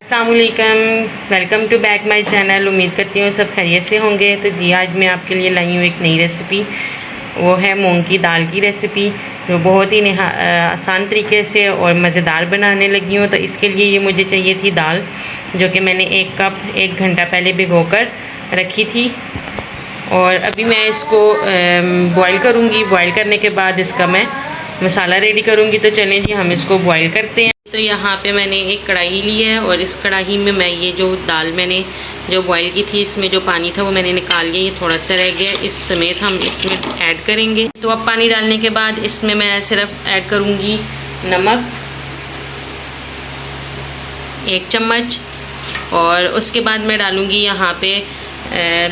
अस्सलामुअलैकुम, welcome to back my channel. उम्मीद करती हूँ सब खैरियत से होंगे। तो जी आज मैं आपके लिए लाई हूँ एक नई रेसिपी। वो है मूंग की दाल की रेसिपी, जो बहुत ही आसान तरीके से और मज़ेदार बनाने लगी हूँ। तो इसके लिए ये मुझे चाहिए थी दाल, जो कि मैंने 1 घंटा पहले भिगोकर रखी थी। और अभी मैं इसको बॉईल करूँगी। बॉईल करने के बाद इसका मैं मसाला रेडी करूँगी। तो चलें जी हम इसको बॉईल करते हैं। तो यहाँ पे मैंने एक कढ़ाई ली है और इस कढ़ाई में मैं ये जो दाल मैंने जो बॉईल की थी, इसमें जो पानी था वो मैंने निकाल लिया। ये थोड़ा सा रह गया, इस समेत हम इसमें ऐड करेंगे। तो अब पानी डालने के बाद इसमें मैं सिर्फ ऐड करूँगी नमक 1 चम्मच, और उसके बाद मैं डालूँगी यहाँ पे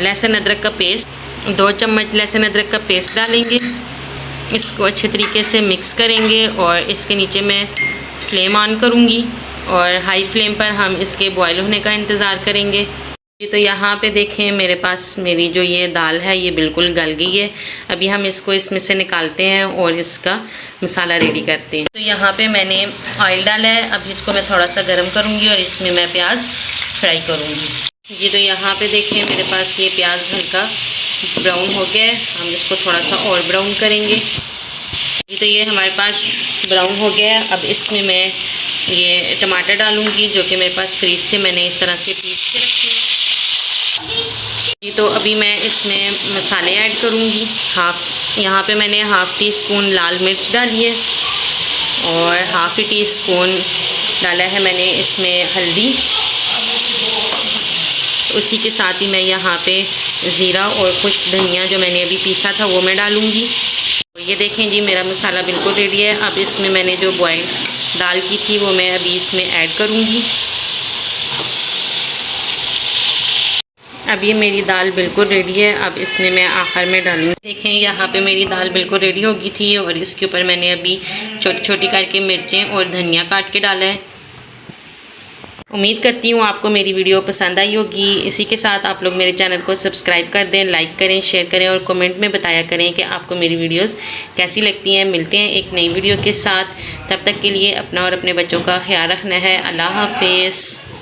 लहसुन अदरक का पेस्ट 2 चम्मच लहसुन अदरक का पेस्ट डालेंगे। इसको अच्छे तरीके से मिक्स करेंगे और इसके नीचे मैं फ्लेम ऑन करूँगी और हाई फ्लेम पर हम इसके बॉयल होने का इंतज़ार करेंगे। तो यहाँ पे देखें मेरे पास मेरी जो ये दाल है ये बिल्कुल गल गई है। अभी हम इसको इसमें से निकालते हैं और इसका मसाला रेडी करते हैं। तो यहाँ पे मैंने ऑयल डाला है। अब इसको मैं थोड़ा सा गर्म करूँगी और इसमें मैं प्याज फ्राई करूँगी। जी तो यहाँ पे देखें मेरे पास ये प्याज हल्का ब्राउन हो गया है। हम इसको थोड़ा सा और ब्राउन करेंगे। जी तो ये हमारे पास ब्राउन हो गया है। अब इसमें मैं ये टमाटर डालूँगी, जो कि मेरे पास फ्रीज थे, मैंने इस तरह से पीस के रखे हैं। जी तो अभी मैं इसमें मसाले ऐड करूँगी। यहाँ पे मैंने हाफ़ टी स्पून लाल मिर्च डाली है और हाफ़ टी स्पून डाला है मैंने इसमें हल्दी। उसी के साथ ही मैं यहाँ पे ज़ीरा और खुश्क धनिया जो मैंने अभी पीसा था वो मैं डालूँगी। तो ये देखें जी मेरा मसाला बिल्कुल रेडी है। अब इसमें मैंने जो बॉयल दाल की थी वो मैं अभी इसमें ऐड करूँगी। अब ये मेरी दाल बिल्कुल रेडी है। अब इसमें मैं आखिर में डालूँगी। देखें यहाँ पे मेरी दाल बिल्कुल रेडी हो गई थी और इसके ऊपर मैंने अभी छोटी छोटी करके मिर्चें और धनिया काट के डाला है। उम्मीद करती हूँ आपको मेरी वीडियो पसंद आई होगी। इसी के साथ आप लोग मेरे चैनल को सब्सक्राइब कर दें, लाइक करें, शेयर करें और कमेंट में बताया करें कि आपको मेरी वीडियोस कैसी लगती हैं। मिलते हैं एक नई वीडियो के साथ। तब तक के लिए अपना और अपने बच्चों का ख्याल रखना है। अल्लाह हाफ़िज़।